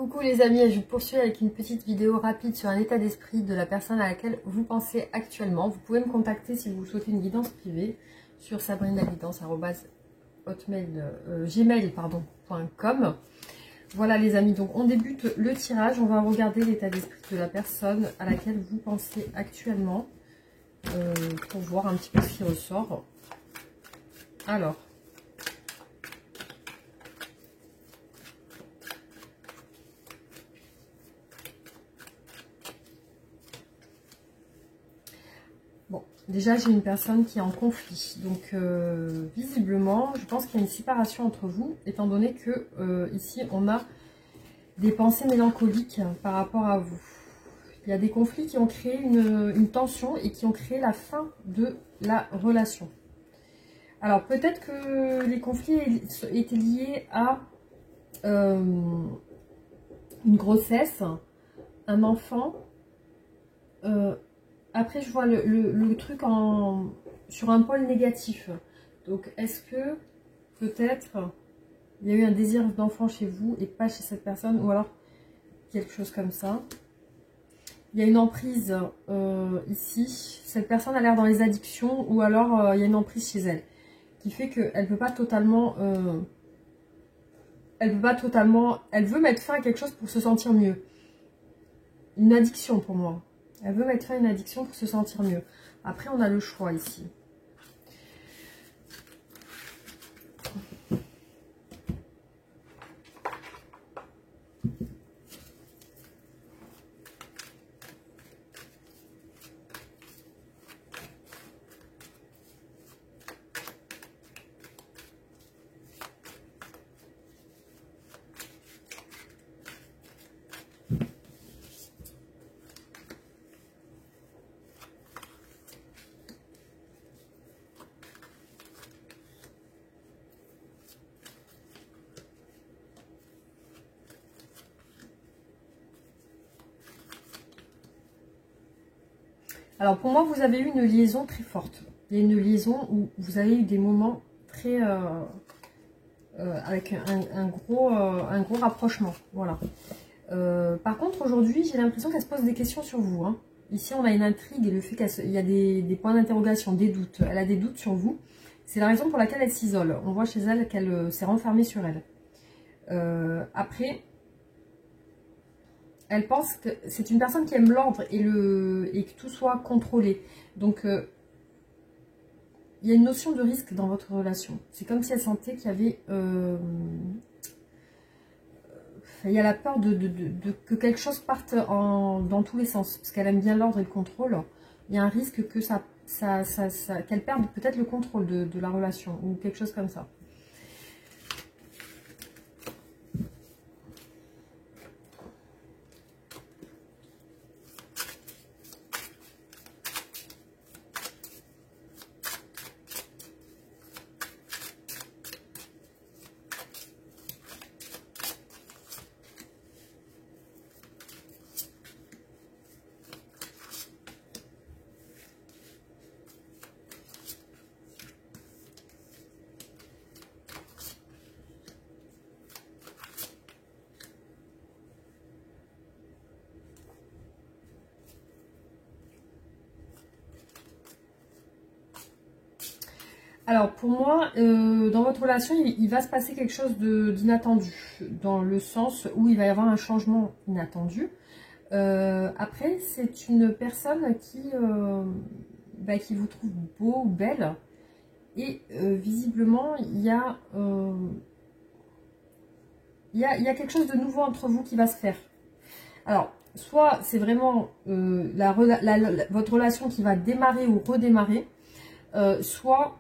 Coucou les amis, je poursuis avec une petite vidéo rapide sur un état d'esprit de la personne à laquelle vous pensez actuellement. Vous pouvez me contacter si vous souhaitez une guidance privée sur sabrinaguidance@gmail.com. Voilà les amis, donc on débute le tirage. On va regarder l'état d'esprit de la personne à laquelle vous pensez actuellement pour voir un petit peu ce qui ressort. Alors, bon, déjà j'ai une personne qui est en conflit, donc visiblement je pense qu'il y a une séparation entre vous, étant donné que ici on a des pensées mélancoliques par rapport à vous. Il y a des conflits qui ont créé une tension et qui ont créé la fin de la relation. Alors peut-être que les conflits étaient liés à une grossesse, un enfant. Après je vois le truc sur un pôle négatif. Donc est-ce que peut-être il y a eu un désir d'enfant chez vous et pas chez cette personne, ou alors quelque chose comme ça. Il y a une emprise ici. Cette personne a l'air dans les addictions, ou alors il y a une emprise chez elle qui fait qu'elle ne peut pas totalement... elle veut mettre fin à quelque chose pour se sentir mieux. Une addiction pour moi. Elle veut mettre fin à une addiction pour se sentir mieux. Après, on a le choix ici. Alors pour moi, vous avez eu une liaison très forte. Il y a une liaison où vous avez eu des moments très... avec un gros rapprochement. Voilà. Par contre, aujourd'hui, j'ai l'impression qu'elle se pose des questions sur vous. Hein. Ici, on a une intrigue et le fait qu'il y a des points d'interrogation, des doutes. Elle a des doutes sur vous. C'est la raison pour laquelle elle s'isole. On voit chez elle qu'elle s'est renfermée sur elle. Après... Elle pense que c'est une personne qui aime l'ordre et que tout soit contrôlé. Donc, il y a une notion de risque dans votre relation. C'est comme si elle sentait qu'il y avait... il y a la peur que quelque chose parte dans tous les sens. Parce qu'elle aime bien l'ordre et le contrôle. Il y a un risque que qu'elle perde peut-être le contrôle de la relation. Ou quelque chose comme ça. Alors pour moi, dans votre relation, il va se passer quelque chose d'inattendu, dans le sens où il va y avoir un changement inattendu. Après, c'est une personne qui vous trouve beau ou belle, et visiblement, il y a quelque chose de nouveau entre vous qui va se faire. Alors, soit c'est vraiment votre relation qui va démarrer ou redémarrer, soit...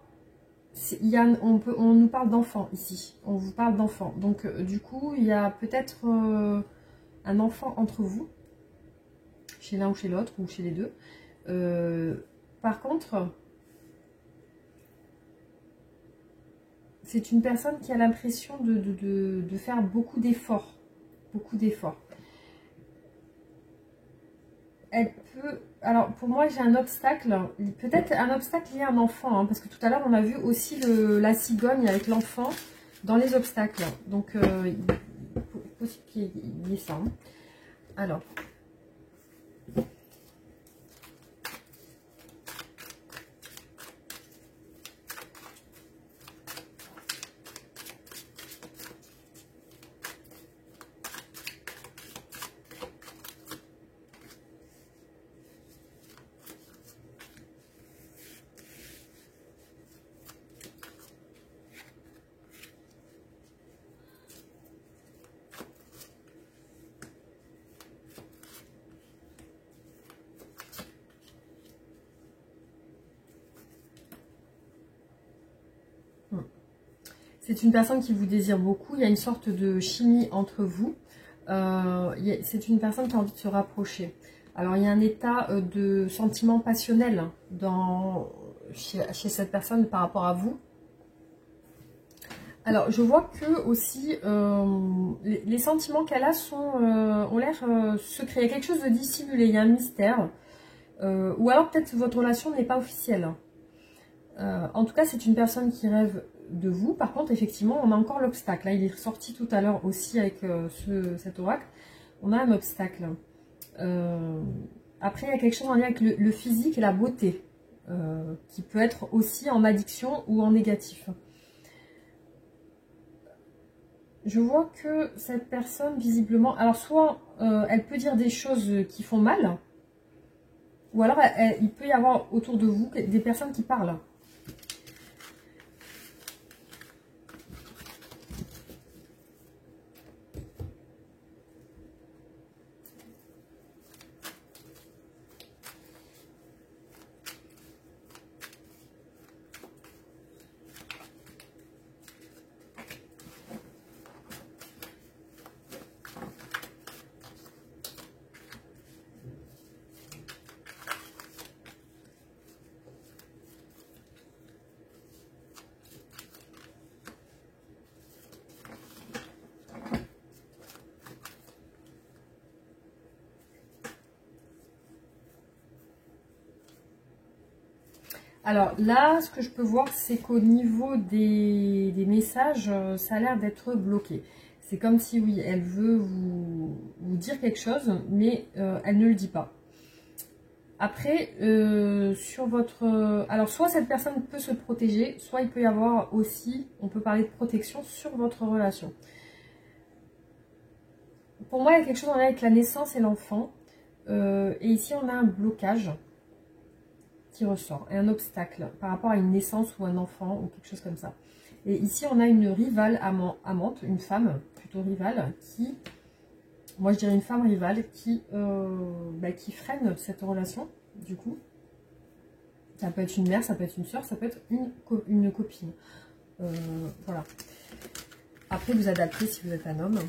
on nous parle d'enfant ici, on vous parle d'enfant. Donc du coup, il y a peut-être un enfant entre vous, chez l'un ou chez l'autre, ou chez les deux. Par contre, c'est une personne qui a l'impression de faire beaucoup d'efforts. Beaucoup d'efforts. Elle peut... Alors, pour moi, j'ai un obstacle. Peut-être un obstacle lié à un enfant. Hein, parce que tout à l'heure, on a vu aussi la cigogne avec l'enfant dans les obstacles. Donc, possible qu'il y ait ça. Hein. Alors. C'est une personne qui vous désire beaucoup. Il y a une sorte de chimie entre vous. C'est une personne qui a envie de se rapprocher. Alors, il y a un état de sentiment passionnel chez cette personne par rapport à vous. Alors, je vois que aussi, les sentiments qu'elle a ont l'air secrets. Il y a quelque chose de dissimulé, il y a un mystère. Ou alors, peut-être votre relation n'est pas officielle. En tout cas, c'est une personne qui rêve de vous. Par contre, effectivement, on a encore l'obstacle. Là, il est ressorti tout à l'heure aussi avec cet oracle. On a un obstacle. Après, il y a quelque chose en lien avec le physique et la beauté, qui peut être aussi en addiction ou en négatif. Je vois que cette personne, visiblement... Alors, soit elle peut dire des choses qui font mal, ou alors il peut y avoir autour de vous des personnes qui parlent. Alors là, ce que je peux voir, c'est qu'au niveau des messages, ça a l'air d'être bloqué. C'est comme si, oui, elle veut vous dire quelque chose, mais elle ne le dit pas. Après, sur votre... Alors, soit cette personne peut se protéger, soit il peut y avoir aussi, on peut parler de protection sur votre relation. Pour moi, il y a quelque chose en lien avec la naissance et l'enfant. Et ici, on a un blocage qui ressort, et un obstacle par rapport à une naissance ou un enfant ou quelque chose comme ça. Et ici on a une rivale amante, une femme plutôt rivale qui, moi je dirais une femme rivale qui freine cette relation. Du coup ça peut être une mère, ça peut être une soeur, ça peut être une copine. Voilà, après vous adaptez si vous êtes un homme.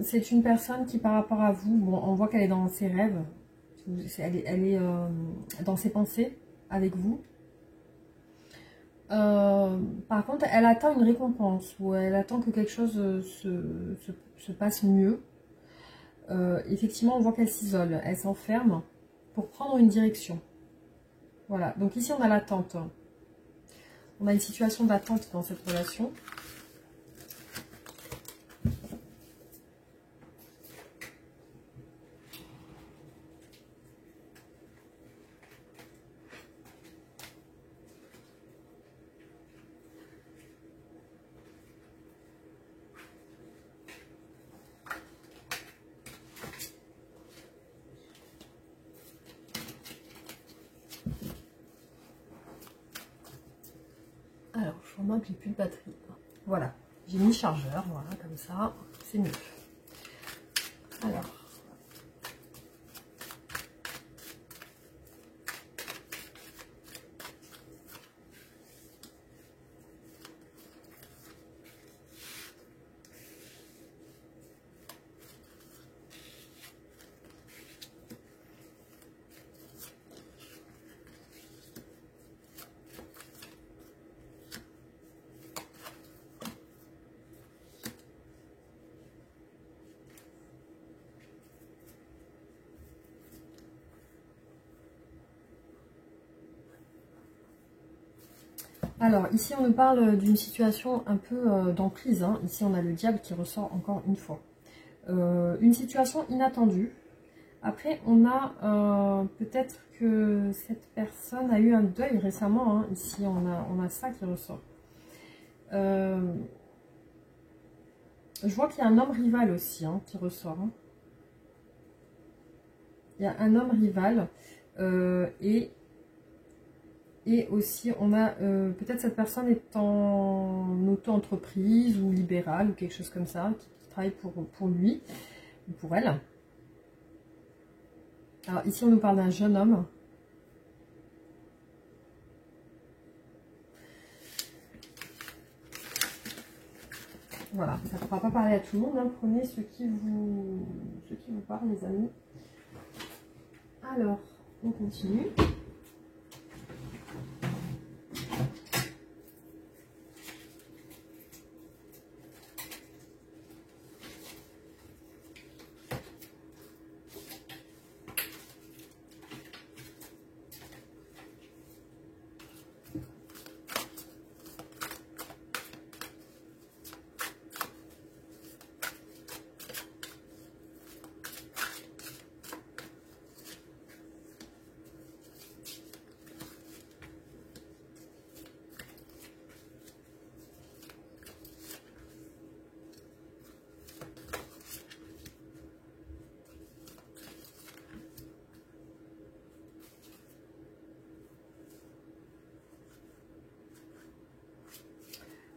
C'est une personne qui par rapport à vous, bon, on voit qu'elle est dans ses rêves, elle est dans ses pensées avec vous. Par contre, elle attend une récompense ou elle attend que quelque chose se passe mieux. Effectivement, on voit qu'elle s'isole, elle s'enferme pour prendre une direction. Voilà, donc ici on a l'attente. On a une situation d'attente dans cette relation. Je remarque que j'ai plus de batterie. Voilà, j'ai mis chargeur, voilà, comme ça, c'est mieux. Alors. Alors, ici, on nous parle d'une situation un peu d'emprise. Hein. Ici, on a le diable qui ressort encore une fois. Une situation inattendue. Après, on a peut-être que cette personne a eu un deuil récemment. Hein. Ici, on a ça qui ressort. Je vois qu'il y a un homme rival aussi hein, qui ressort. Hein. Il y a un homme rival et aussi, on a peut-être cette personne est en auto-entreprise ou libérale ou quelque chose comme ça, qui travaille pour lui ou pour elle. Alors ici, on nous parle d'un jeune homme. Voilà, ça ne pourra pas parler à tout le monde. Hein. Prenez ce qui vous parle, les amis. Alors, on continue.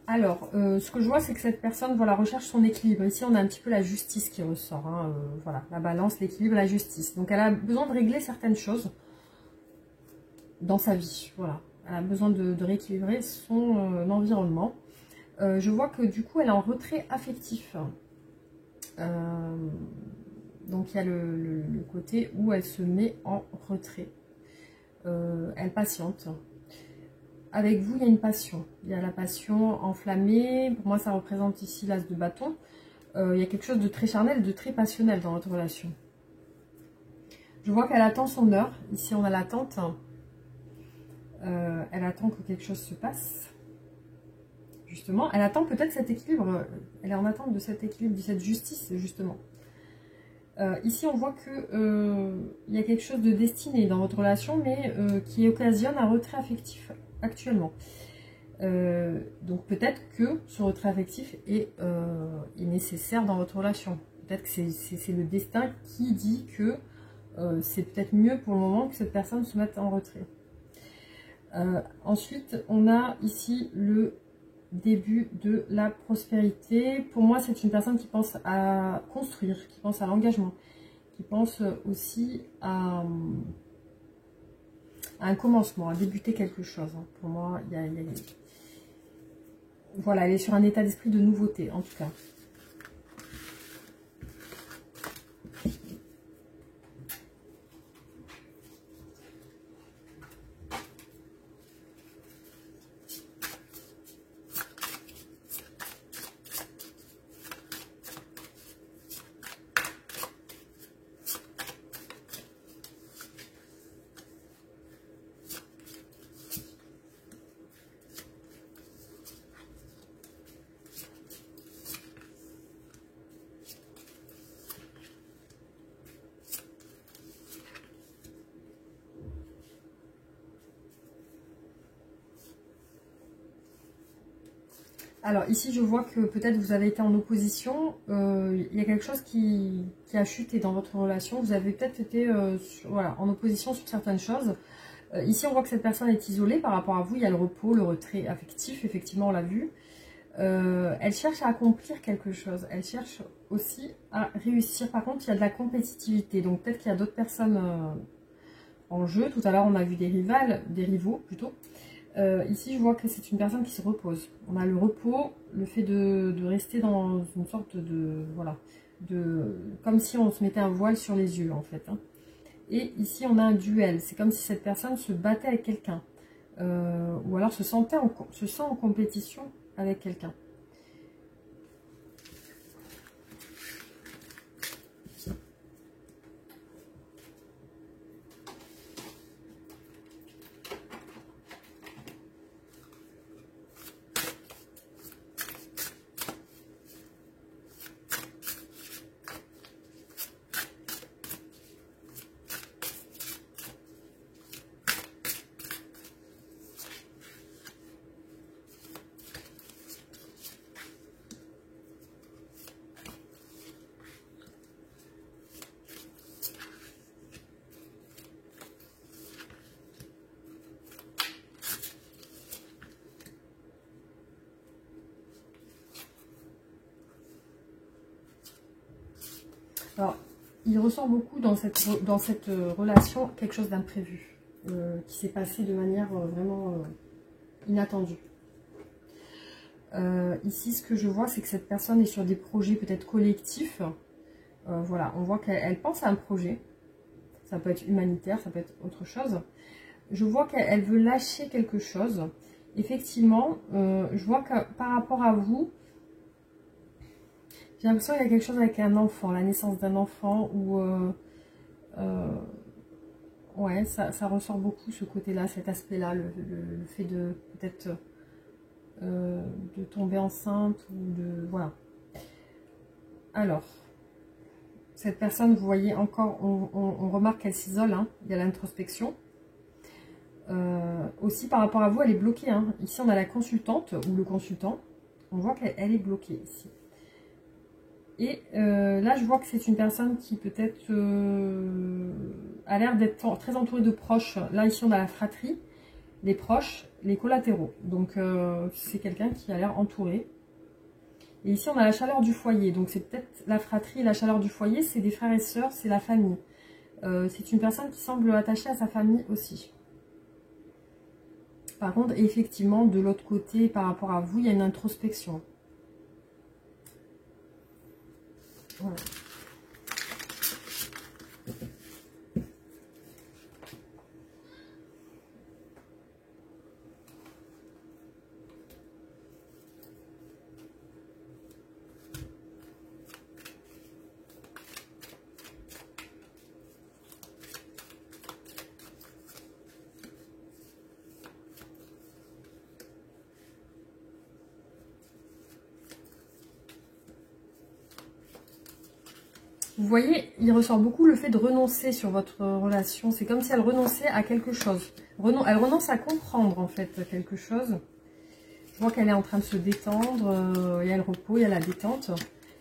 Alors, ce que je vois, c'est que cette personne voilà, recherche son équilibre. Ici, on a un petit peu la justice qui ressort. Hein, voilà, la balance, l'équilibre, la justice. Donc, elle a besoin de régler certaines choses dans sa vie. Voilà, elle a besoin de rééquilibrer son environnement. Je vois que du coup, elle est en retrait affectif. Donc, il y a le côté où elle se met en retrait. Elle patiente. Avec vous, il y a une passion. Il y a la passion enflammée. Pour moi, ça représente ici l'as de bâton. Il y a quelque chose de très charnel, de très passionnel dans votre relation. Je vois qu'elle attend son heure. Ici, on a l'attente. Elle attend que quelque chose se passe. Justement, elle attend peut-être cet équilibre. Elle est en attente de cet équilibre, de cette justice, justement. Ici, on voit que il y a quelque chose de destiné dans votre relation, mais qui occasionne un retrait affectif actuellement. Donc peut-être que ce retrait affectif est nécessaire dans votre relation. Peut-être que c'est le destin qui dit que c'est peut-être mieux pour le moment que cette personne se mette en retrait. Ensuite, on a ici le début de la prospérité. Pour moi, c'est une personne qui pense à construire, qui pense à l'engagement, qui pense aussi à un commencement, à débuter quelque chose. Pour moi, voilà, elle est sur un état d'esprit de nouveauté, en tout cas. Alors ici, je vois que peut-être vous avez été en opposition. Il y a quelque chose qui a chuté dans votre relation. Vous avez peut-être été voilà, en opposition sur certaines choses. Ici, on voit que cette personne est isolée par rapport à vous. Il y a le repos, le retrait affectif, effectivement, on l'a vu. Elle cherche à accomplir quelque chose. Elle cherche aussi à réussir. Par contre, il y a de la compétitivité. Donc, peut-être qu'il y a d'autres personnes en jeu. Tout à l'heure, on a vu des rivaux plutôt. Ici, je vois que c'est une personne qui se repose. On a le repos, le fait de rester dans une sorte de... Voilà. Comme si on se mettait un voile sur les yeux, en fait. Hein. Et ici, on a un duel. C'est comme si cette personne se battait avec quelqu'un. Ou alors se sent en compétition avec quelqu'un. Alors, il ressort beaucoup dans cette relation quelque chose d'imprévu, qui s'est passé de manière vraiment inattendue. Ici, ce que je vois, c'est que cette personne est sur des projets peut-être collectifs. Voilà, on voit qu'elle pense à un projet. Ça peut être humanitaire, ça peut être autre chose. Je vois qu'elle veut lâcher quelque chose. Effectivement, je vois que par rapport à vous, j'ai l'impression qu'il y a quelque chose avec un enfant, la naissance d'un enfant, ou ouais, ça ressort beaucoup ce côté-là, cet aspect-là, le fait de peut-être de tomber enceinte, ou de... Voilà. Alors, cette personne, vous voyez encore, on remarque qu'elle s'isole, hein, il y a l'introspection. Aussi, par rapport à vous, elle est bloquée. Hein. Ici, on a la consultante, ou le consultant. On voit qu'elle est bloquée ici. Et là, je vois que c'est une personne qui peut-être a l'air d'être très entourée de proches. Là, ici, on a la fratrie, les proches, les collatéraux. Donc, c'est quelqu'un qui a l'air entouré. Et ici, on a la chaleur du foyer. Donc, c'est peut-être la fratrie et la chaleur du foyer, c'est des frères et sœurs, c'est la famille. C'est une personne qui semble attachée à sa famille aussi. Par contre, effectivement, de l'autre côté, par rapport à vous, il y a une introspection. Voilà. Vous voyez, il ressort beaucoup le fait de renoncer sur votre relation. C'est comme si elle renonçait à quelque chose. Elle renonce à comprendre, en fait, quelque chose. Je vois qu'elle est en train de se détendre. Il y a le repos, il y a la détente.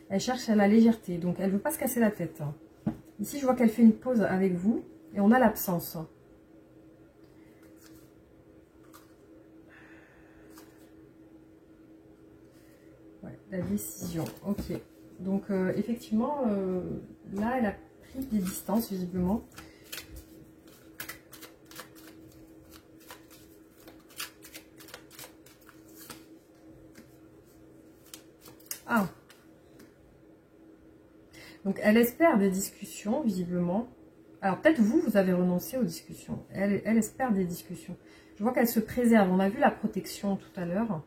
Elle cherche à la légèreté. Donc, elle ne veut pas se casser la tête. Ici, je vois qu'elle fait une pause avec vous. Et on a l'absence. Ouais, la décision. Ok. Donc, effectivement, là, elle a pris des distances, visiblement. Ah. Donc, elle espère des discussions, visiblement. Alors, peut-être vous avez renoncé aux discussions. Elle espère des discussions. Je vois qu'elle se préserve. On a vu la protection tout à l'heure.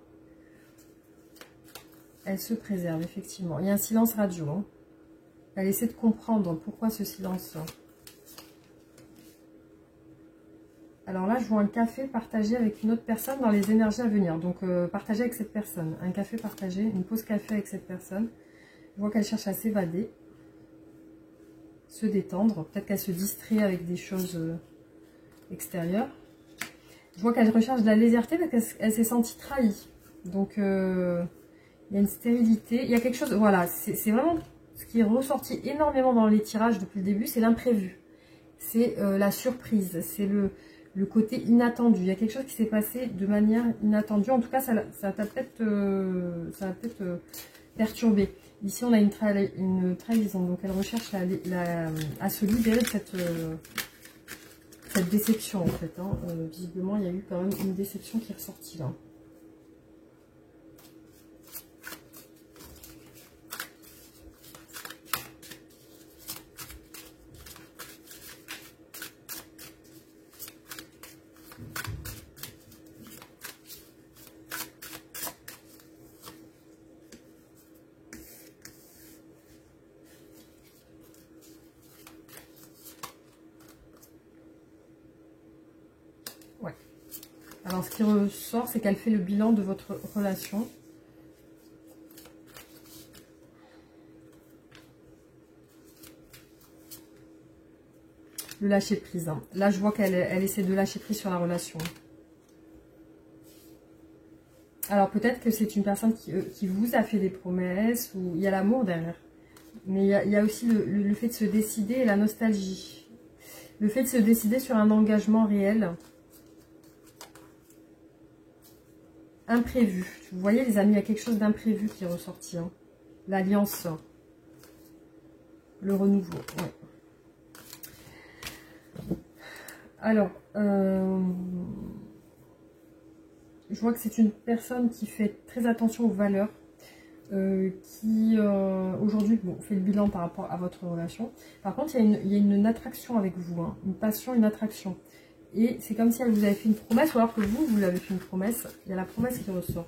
Elle se préserve, effectivement. Il y a un silence radio. Hein. Elle essaie de comprendre pourquoi ce silence. Alors là, je vois un café partagé avec une autre personne dans les énergies à venir. Donc, partagé avec cette personne. Un café partagé, une pause café avec cette personne. Je vois qu'elle cherche à s'évader. Se détendre. Peut-être qu'elle se distrait avec des choses extérieures. Je vois qu'elle recherche de la légèreté parce qu'elle s'est sentie trahie. Donc, il y a une stérilité. Il y a quelque chose... Voilà, c'est vraiment ce qui est ressorti énormément dans les tirages depuis le début, c'est l'imprévu. C'est la surprise. C'est le le côté inattendu. Il y a quelque chose qui s'est passé de manière inattendue. En tout cas, ça va peut-être perturber. Ici, on a une trahison. Donc, elle recherche à se libérer de cette déception, en fait. Hein. Visiblement, il y a eu quand même une déception qui est ressortie là. Alors, ce qui ressort, c'est qu'elle fait le bilan de votre relation. Le lâcher prise. Hein. Là, je vois qu'elle essaie de lâcher prise sur la relation. Alors, peut-être que c'est une personne qui vous a fait des promesses, ou il y a l'amour derrière. Mais il y a aussi le fait de se décider et la nostalgie. Le fait de se décider sur un engagement réel. Imprévu. Vous voyez les amis, il y a quelque chose d'imprévu qui est ressorti. Hein. L'alliance. Le renouveau. Ouais. Alors, je vois que c'est une personne qui fait très attention aux valeurs. Qui aujourd'hui fait le bilan par rapport à votre relation. Par contre, il y a une attraction avec vous. Hein. Une passion, une attraction. Et c'est comme si elle vous avait fait une promesse, ou alors que vous lui avez fait une promesse. Il y a la promesse qui ressort.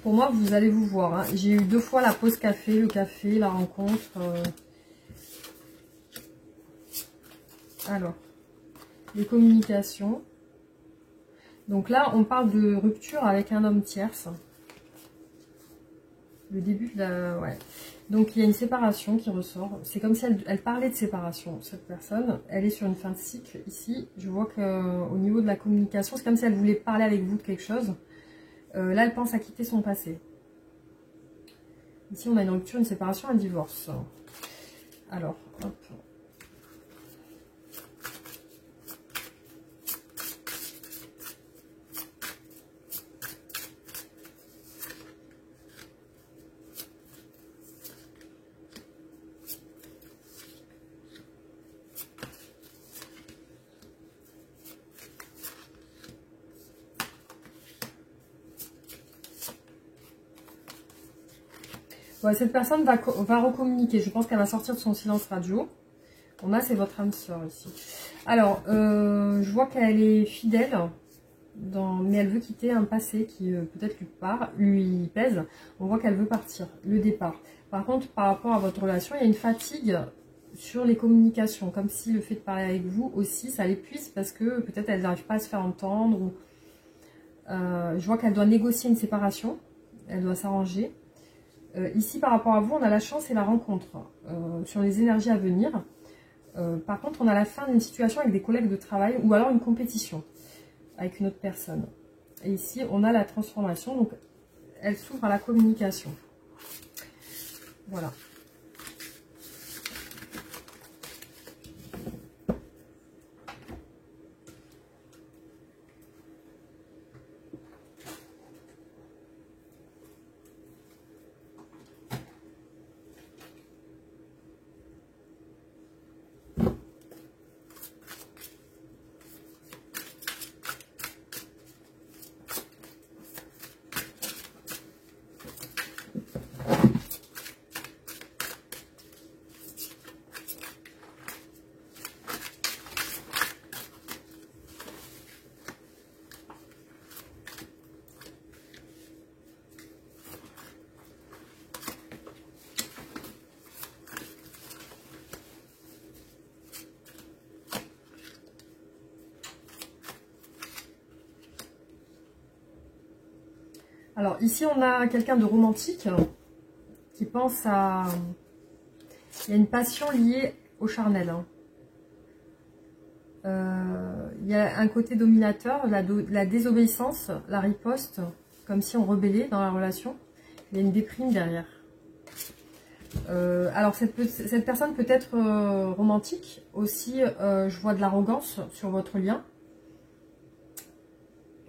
Pour moi, vous allez vous voir. Hein. J'ai eu 2 fois la pause café, le café, la rencontre. Alors, les communications. Donc là, on parle de rupture avec un homme tierce. Le début de la... Ouais. Donc, il y a une séparation qui ressort. C'est comme si elle parlait de séparation, cette personne. Elle est sur une fin de cycle. Ici, je vois qu'au niveau de la communication, c'est comme si elle voulait parler avec vous de quelque chose. Là, elle pense à quitter son passé. Ici, on a une rupture, une séparation, un divorce. Alors, hop. Ouais, cette personne va recommuniquer. Je pense qu'elle va sortir de son silence radio. On a, c'est votre âme sœur ici. Alors, je vois qu'elle est fidèle, mais elle veut quitter un passé qui peut-être lui pèse. On voit qu'elle veut partir, le départ. Par contre, par rapport à votre relation, il y a une fatigue sur les communications. Comme si le fait de parler avec vous aussi, ça l'épuise parce que peut-être elle n'arrive pas à se faire entendre. Ou, je vois qu'elle doit négocier une séparation. Elle doit s'arranger. Ici, par rapport à vous, on a la chance et la rencontre sur les énergies à venir. Par contre, on a la fin d'une situation avec des collègues de travail ou alors une compétition avec une autre personne. Et ici, on a la transformation. Donc, elle s'ouvre à la communication. Voilà. Alors ici on a quelqu'un de romantique qui pense à... Il y a une passion liée au charnel. Hein. Il y a un côté dominateur, la désobéissance, la riposte, comme si on rebellait dans la relation. Il y a une déprime derrière. Alors cette personne peut être romantique. Aussi, je vois de l'arrogance sur votre lien.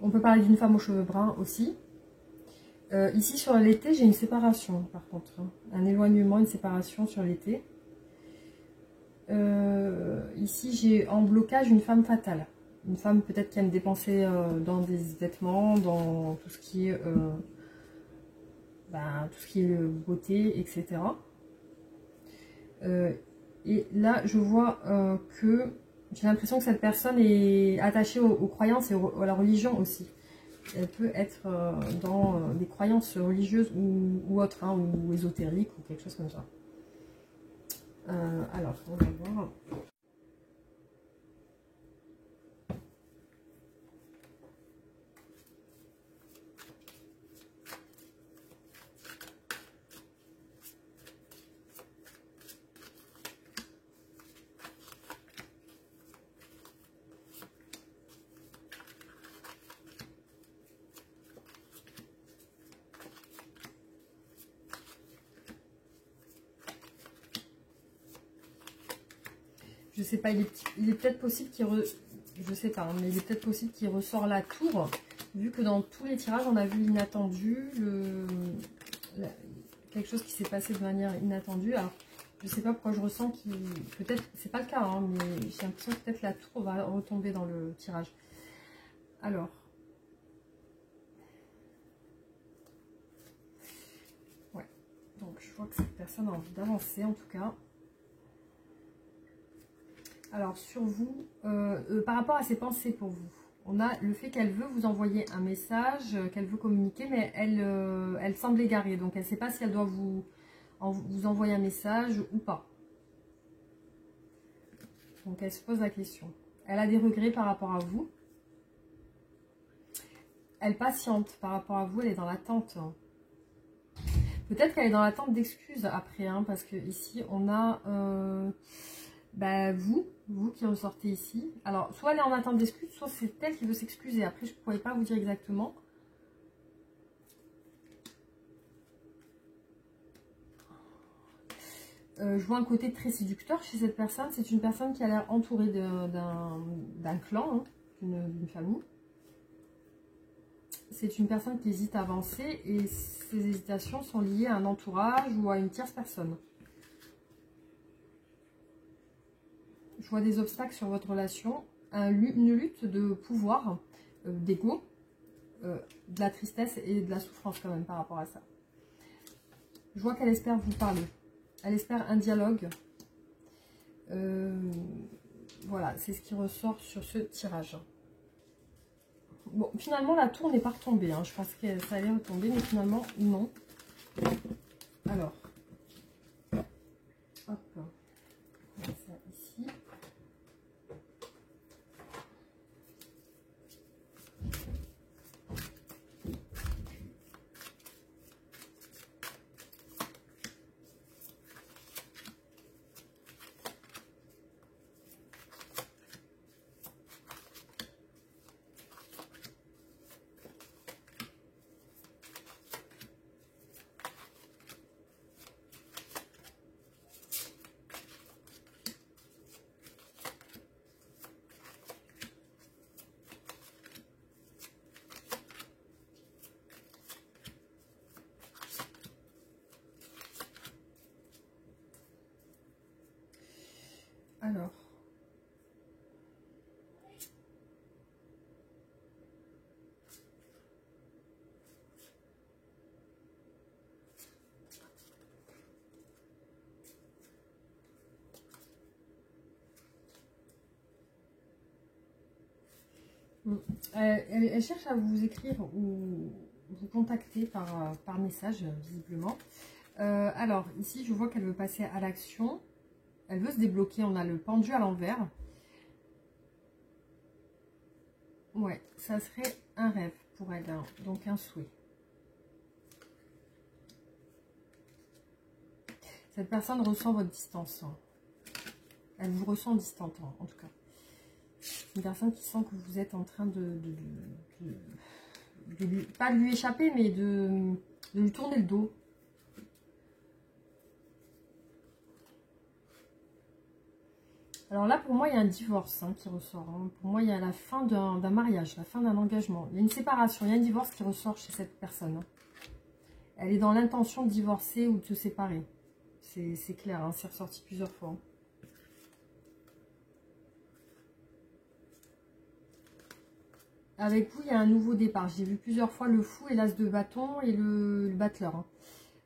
On peut parler d'une femme aux cheveux bruns aussi. Ici sur l'été, j'ai une séparation par contre. Hein. Un éloignement, une séparation sur l'été. Ici, j'ai en blocage une femme fatale. Une femme peut-être qui aime dépenser dans des vêtements, dans tout ce qui est, beauté, etc. Et là, je vois que j'ai l'impression que cette personne est attachée aux croyances et à la religion aussi. Elle peut être dans des croyances religieuses ou autres, hein, ou ésotériques ou quelque chose comme ça. Alors, on va voir. Je sais pas, il est peut-être possible qu'il je sais pas, hein, mais il est peut-être possible qu'il ressort la tour, vu que dans tous les tirages, on a vu l'inattendu, quelque chose qui s'est passé de manière inattendue. Alors, je sais pas pourquoi je ressens qu'il... Peut-être, c'est pas le cas, hein, mais j'ai l'impression que peut-être la tour va retomber dans le tirage. Alors... Ouais, donc je vois que cette personne a envie d'avancer, en tout cas. Alors, sur vous, par rapport à ses pensées pour vous, on a le fait qu'elle veut vous envoyer un message, qu'elle veut communiquer, mais elle semble égarée. Donc, elle ne sait pas si elle doit vous envoyer un message ou pas. Donc, elle se pose la question. Elle a des regrets par rapport à vous. Elle patiente par rapport à vous, elle est dans l'attente. Peut-être qu'elle est dans l'attente d'excuses après, hein, parce que ici, on a... vous qui ressortez ici. Alors, soit elle est en attente d'excuses, soit c'est elle qui veut s'excuser. Après, je ne pourrais pas vous dire exactement. Je vois un côté très séducteur chez cette personne. C'est une personne qui a l'air entourée d'un clan, hein, d'une famille. C'est une personne qui hésite à avancer et ces hésitations sont liées à un entourage ou à une tierce personne. Je vois des obstacles sur votre relation, une lutte de pouvoir, d'ego, de la tristesse et de la souffrance quand même par rapport à ça. Je vois qu'elle espère vous parler. Elle espère un dialogue. Voilà, c'est ce qui ressort sur ce tirage. Bon, finalement, la tour n'est pas retombée. Hein. Je pense que ça allait retomber, mais finalement, non. Alors, hop, on va ça ici. Alors, elle cherche à vous écrire ou vous contacter par message, visiblement. Alors, ici, je vois qu'elle veut passer à l'action. Elle veut se débloquer. On a le pendu à l'envers. Ouais, ça serait un rêve pour elle, hein, donc un souhait. Cette personne ressent votre distance. Elle vous ressent distante, en tout cas. Une personne qui sent que vous êtes en train pas de lui échapper, mais de lui tourner le dos. Alors là, pour moi, il y a un divorce qui ressort. Pour moi, il y a la fin d'un mariage, la fin d'un engagement. Il y a une séparation, il y a un divorce qui ressort chez cette personne. Elle est dans l'intention de divorcer ou de se séparer. C'est clair, c'est ressorti plusieurs fois. Avec vous, il y a un nouveau départ. J'ai vu plusieurs fois le fou et l'as de bâton et le battleur.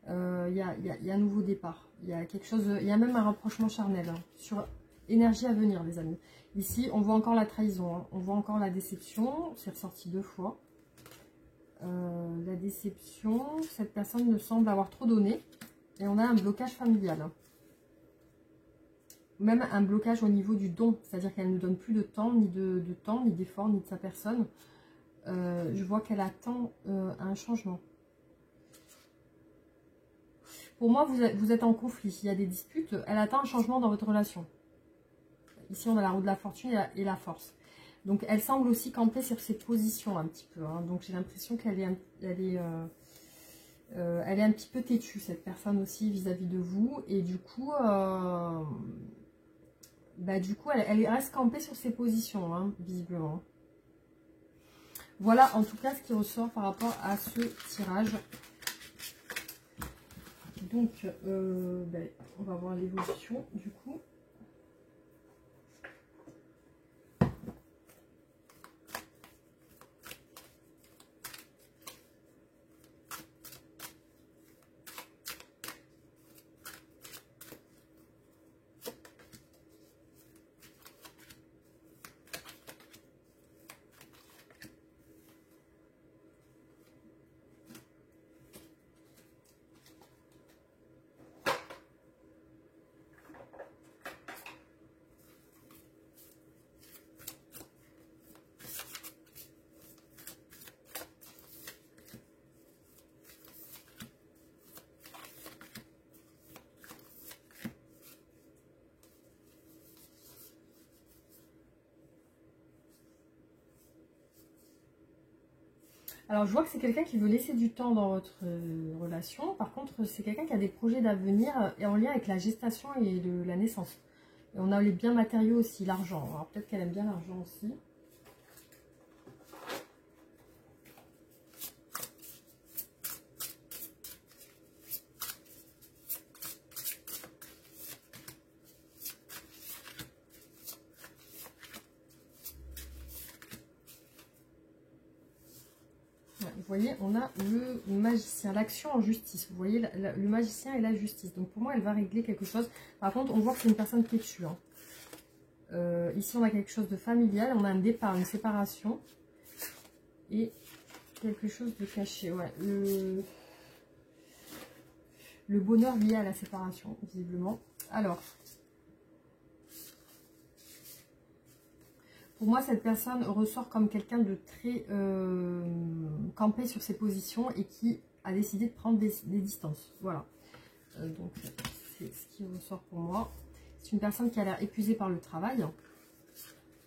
Il y a un nouveau départ. Il y a quelque chose, il y a même un rapprochement charnel sur énergie à venir, les amis. Ici, on voit encore la trahison, on voit encore la déception. C'est ressorti 2 fois. La déception, cette personne me semble avoir trop donné. Et on a un blocage familial. Même un blocage au niveau du don. C'est-à-dire qu'elle ne donne plus de temps, ni d'effort, ni de sa personne. Je vois qu'elle attend un changement. Pour moi, vous êtes en conflit. Il y a des disputes. Elle attend un changement dans votre relation. Ici, on a la roue de la fortune et la force. Donc, elle semble aussi camper sur ses positions un petit peu. Donc, j'ai l'impression qu'elle est un petit peu têtue, cette personne aussi, vis-à-vis de vous. Et du coup, elle reste campée sur ses positions, visiblement. Voilà, en tout cas, ce qui ressort par rapport à ce tirage. Donc, on va voir l'évolution, du coup. Alors, je vois que c'est quelqu'un qui veut laisser du temps dans votre relation. Par contre, c'est quelqu'un qui a des projets d'avenir et en lien avec la gestation et la naissance. Et on a les biens matériaux aussi, l'argent. Alors, peut-être qu'elle aime bien l'argent aussi. Vous voyez, on a le magicien, l'action en justice. Vous voyez, le magicien et la justice. Donc, pour moi, elle va régler quelque chose. Par contre, on voit que c'est une personne têtue. Ici, on a quelque chose de familial. On a un départ, une séparation. Et quelque chose de caché. Ouais, le bonheur lié à la séparation, visiblement. Alors, pour moi, cette personne ressort comme quelqu'un de très campé sur ses positions et qui a décidé de prendre des distances. Voilà. Donc, c'est ce qui ressort pour moi. C'est une personne qui a l'air épuisée par le travail.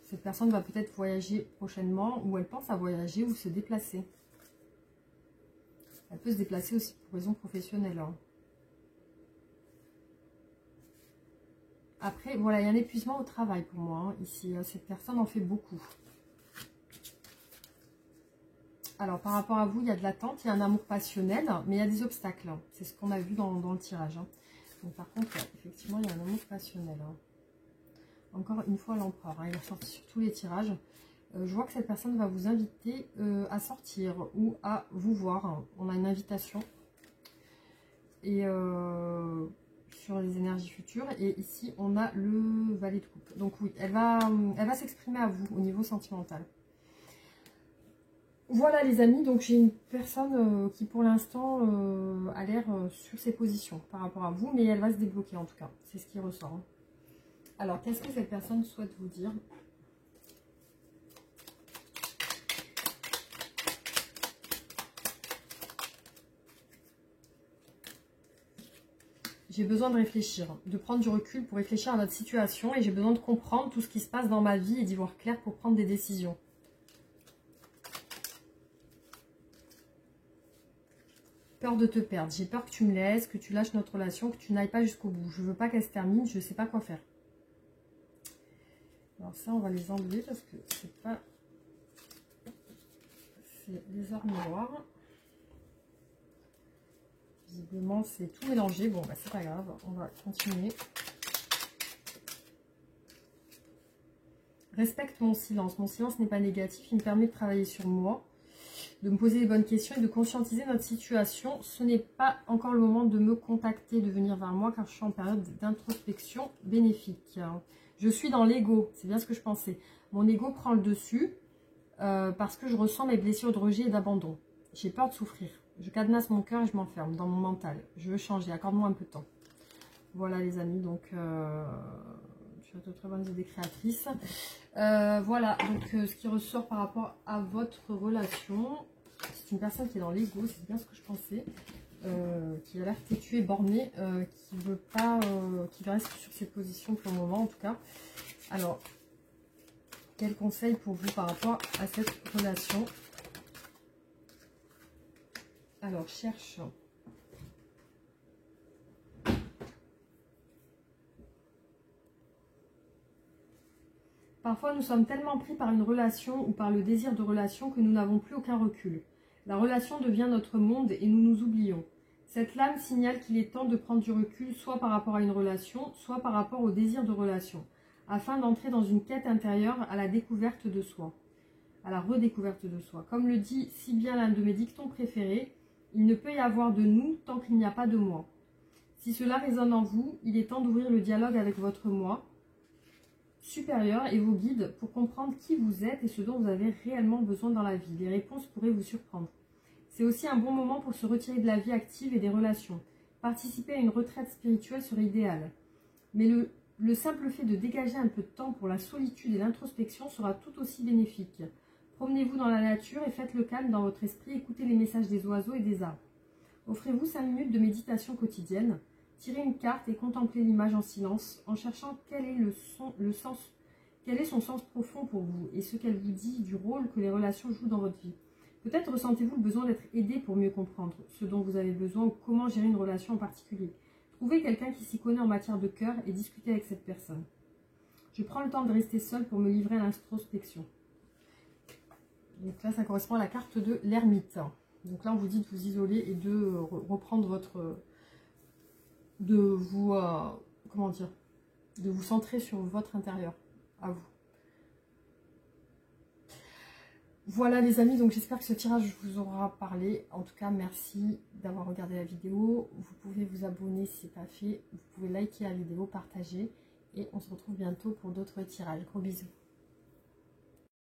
Cette personne va peut-être voyager prochainement ou elle pense à voyager ou se déplacer. Elle peut se déplacer aussi pour raison professionnelle. Après, voilà, il y a un épuisement au travail pour moi, ici. Cette personne en fait beaucoup. Alors, par rapport à vous, il y a de l'attente, il y a un amour passionnel, mais il y a des obstacles. C'est ce qu'on a vu dans le tirage. Donc, par contre, effectivement, il y a un amour passionnel. Encore une fois, l'empereur. Il est ressorti sur tous les tirages. Je vois que cette personne va vous inviter à sortir ou à vous voir. On a une invitation. Et... sur les énergies futures, et ici on a le valet de coupe. Donc oui, elle va s'exprimer à vous au niveau sentimental. Voilà les amis, donc j'ai une personne qui pour l'instant a l'air sur ses positions par rapport à vous, mais elle va se débloquer en tout cas, c'est ce qui ressort. Alors qu'est-ce que cette personne souhaite vous dire ? J'ai besoin de réfléchir, de prendre du recul pour réfléchir à votre situation et j'ai besoin de comprendre tout ce qui se passe dans ma vie et d'y voir clair pour prendre des décisions. Peur de te perdre. J'ai peur que tu me laisses, que tu lâches notre relation, que tu n'ailles pas jusqu'au bout. Je veux pas qu'elle se termine, je ne sais pas quoi faire. Alors ça, on va les enlever parce que c'est pas... C'est les arts miroirs. Visiblement, c'est tout mélangé. Bon, bah, c'est pas grave. On va continuer. Respecte mon silence. Mon silence n'est pas négatif. Il me permet de travailler sur moi, de me poser les bonnes questions et de conscientiser notre situation. Ce n'est pas encore le moment de me contacter, de venir vers moi, car je suis en période d'introspection bénéfique. Je suis dans l'ego. C'est bien ce que je pensais. Mon ego prend le dessus parce que je ressens mes blessures de rejet et d'abandon. J'ai peur de souffrir. Je cadenasse mon cœur et je m'enferme dans mon mental. Je veux changer. Accorde-moi un peu de temps. Voilà les amis. Donc, tu as de très bonnes idées créatrices. Voilà. Donc, ce qui ressort par rapport à votre relation, c'est une personne qui est dans l'ego. C'est bien ce que je pensais. Qui a l'air têtue et bornée. Qui veut pas... qui reste sur ses positions pour le moment en tout cas. Alors, quel conseil pour vous par rapport à cette relation? Alors, cherche. Parfois, nous sommes tellement pris par une relation ou par le désir de relation que nous n'avons plus aucun recul. La relation devient notre monde et nous nous oublions. Cette lame signale qu'il est temps de prendre du recul, soit par rapport à une relation, soit par rapport au désir de relation, afin d'entrer dans une quête intérieure à la découverte de soi, à la redécouverte de soi. Comme le dit si bien l'un de mes dictons préférés, il ne peut y avoir de nous tant qu'il n'y a pas de moi. Si cela résonne en vous, il est temps d'ouvrir le dialogue avec votre moi supérieur et vos guides pour comprendre qui vous êtes et ce dont vous avez réellement besoin dans la vie. Les réponses pourraient vous surprendre. C'est aussi un bon moment pour se retirer de la vie active et des relations. Participer à une retraite spirituelle serait idéal. Mais le simple fait de dégager un peu de temps pour la solitude et l'introspection sera tout aussi bénéfique. Promenez-vous dans la nature et faites le calme dans votre esprit, écoutez les messages des oiseaux et des arbres. Offrez-vous 5 minutes de méditation quotidienne. Tirez une carte et contemplez l'image en silence, en cherchant quel est son sens profond pour vous et ce qu'elle vous dit du rôle que les relations jouent dans votre vie. Peut-être ressentez-vous le besoin d'être aidé pour mieux comprendre ce dont vous avez besoin ou comment gérer une relation en particulier. Trouvez quelqu'un qui s'y connaît en matière de cœur et discutez avec cette personne. Je prends le temps de rester seule pour me livrer à l'introspection. Donc là, ça correspond à la carte de l'ermite. Donc là, on vous dit de vous isoler et de reprendre votre... de vous... comment dire? De vous centrer sur votre intérieur, à vous. Voilà les amis, donc j'espère que ce tirage vous aura parlé. En tout cas, merci d'avoir regardé la vidéo. Vous pouvez vous abonner si ce n'est pas fait. Vous pouvez liker la vidéo, partager. Et on se retrouve bientôt pour d'autres tirages. Gros bisous.